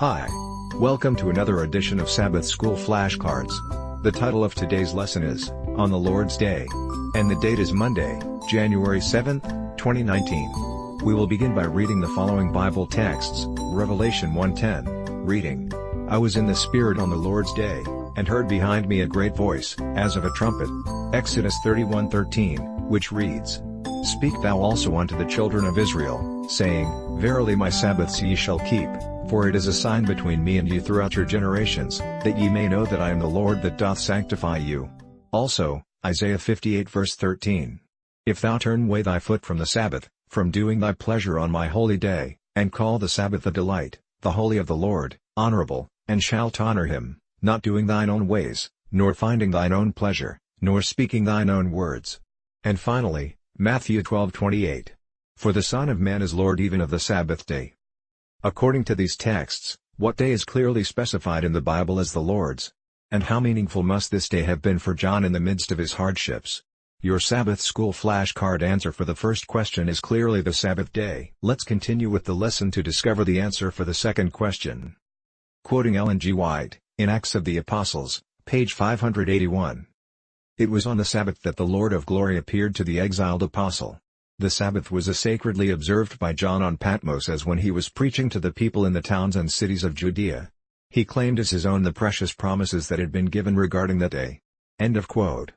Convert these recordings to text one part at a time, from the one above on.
Hi. Welcome to another edition of Sabbath School Flashcards. The title of today's lesson is, On the Lord's Day. And the date is Monday, January 7th, 2019. We will begin by reading the following Bible texts, Revelation 1:10, reading. I was in the Spirit on the Lord's day, and heard behind me a great voice, as of a trumpet. Exodus 31:13, which reads, Speak thou also unto the children of Israel, saying, Verily my Sabbaths ye shall keep, for it is a sign between me and you throughout your generations, that ye may know that I am the Lord that doth sanctify you. Also, Isaiah 58 verse 13. If thou turn away thy foot from the Sabbath, from doing thy pleasure on my holy day, and call the Sabbath a delight, the holy of the Lord, honorable, and shalt honor him, not doing thine own ways, nor finding thine own pleasure, nor speaking thine own words. And finally, Matthew 12:28. For the Son of Man is Lord even of the Sabbath day. According to these texts, what day is clearly specified in the Bible as the Lord's? And how meaningful must this day have been for John in the midst of his hardships? Your Sabbath School flashcard answer for the first question is clearly the Sabbath day. Let's continue with the lesson to discover the answer for the second question. Quoting Ellen G. White, in Acts of the Apostles, page 581. It was on the Sabbath that the Lord of glory appeared to the exiled apostle. The Sabbath was as sacredly observed by John on Patmos as when he was preaching to the people in the towns and cities of Judea. He claimed as his own the precious promises that had been given regarding that day. End of quote.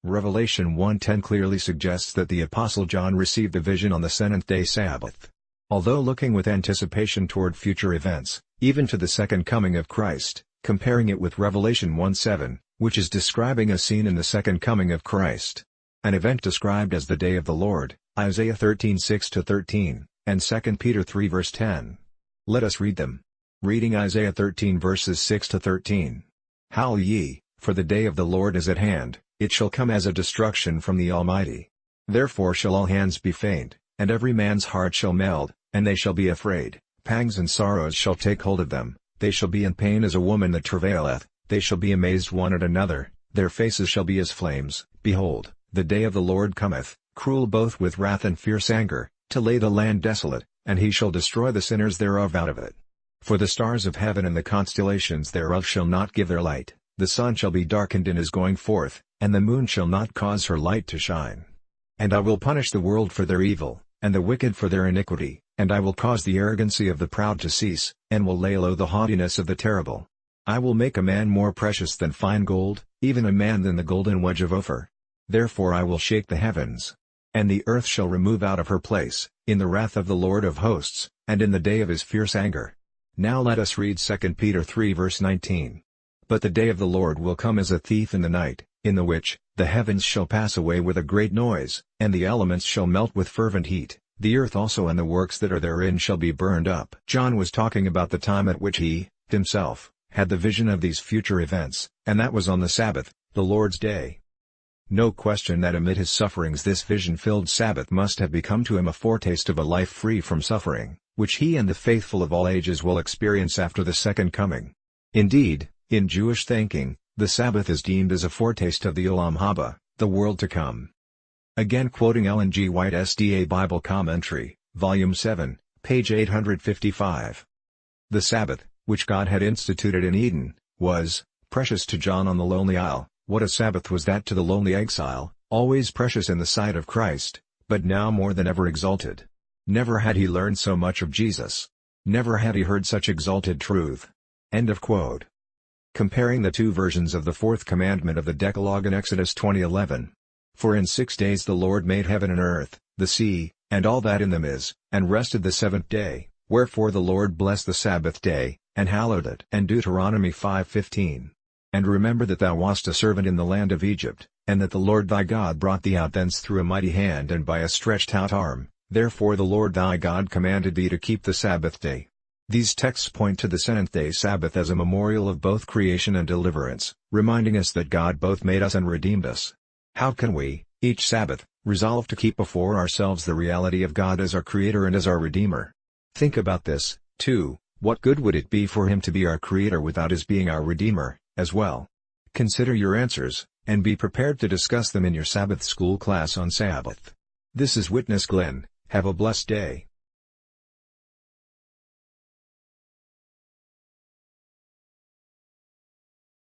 Revelation 1:10 clearly suggests that the Apostle John received the vision on the seventh-day Sabbath. Although looking with anticipation toward future events, even to the second coming of Christ, comparing it with Revelation 1:7, which is describing a scene in the second coming of Christ. An event described as the day of the Lord, Isaiah 13:6-13, and 2 Peter 3 verse 10. Let us read them. Reading Isaiah 13 verses 6-13. Howl ye, for the day of the Lord is at hand, it shall come as a destruction from the Almighty. Therefore shall all hands be faint, and every man's heart shall melt, and they shall be afraid, pangs and sorrows shall take hold of them, they shall be in pain as a woman that travaileth, they shall be amazed one at another, their faces shall be as flames. Behold, the day of the Lord cometh, cruel both with wrath and fierce anger, to lay the land desolate, and he shall destroy the sinners thereof out of it. For the stars of heaven and the constellations thereof shall not give their light, the sun shall be darkened in his going forth, and the moon shall not cause her light to shine. And I will punish the world for their evil, and the wicked for their iniquity, and I will cause the arrogancy of the proud to cease, and will lay low the haughtiness of the terrible. I will make a man more precious than fine gold, even a man than the golden wedge of Ophir. Therefore I will shake the heavens. And the earth shall remove out of her place, in the wrath of the Lord of hosts, and in the day of his fierce anger. Now let us read 2 Peter 3 verse 19. But the day of the Lord will come as a thief in the night, in the which, the heavens shall pass away with a great noise, and the elements shall melt with fervent heat, the earth also and the works that are therein shall be burned up. John was talking about the time at which he, himself, had the vision of these future events, and that was on the Sabbath, the Lord's day. No question that amid his sufferings this vision-filled Sabbath must have become to him a foretaste of a life free from suffering, which he and the faithful of all ages will experience after the second coming. Indeed, in Jewish thinking, the Sabbath is deemed as a foretaste of the Olam Haba, the world to come. Again quoting Ellen G. White SDA Bible Commentary, Volume 7, page 855. The Sabbath, which God had instituted in Eden, was precious to John on the lonely isle. What a Sabbath was that to the lonely exile, always precious in the sight of Christ, but now more than ever exalted. Never had he learned so much of Jesus. Never had he heard such exalted truth. End of quote. Comparing the two versions of the fourth commandment of the Decalogue in Exodus 20:11. For in 6 days the Lord made heaven and earth, the sea, and all that in them is, and rested the seventh day, wherefore the Lord blessed the Sabbath day, and hallowed it. And Deuteronomy 5:15. And remember that thou wast a servant in the land of Egypt, and that the Lord thy God brought thee out thence through a mighty hand and by a stretched out arm, therefore the Lord thy God commanded thee to keep the Sabbath day. These texts point to the seventh-day Sabbath as a memorial of both creation and deliverance, reminding us that God both made us and redeemed us. How can we, each Sabbath, resolve to keep before ourselves the reality of God as our Creator and as our Redeemer? Think about this, too. What good would it be for Him to be our Creator without His being our Redeemer, as well? Consider your answers, and be prepared to discuss them in your Sabbath School class on Sabbath. This is Witness Glenn. Have a blessed day.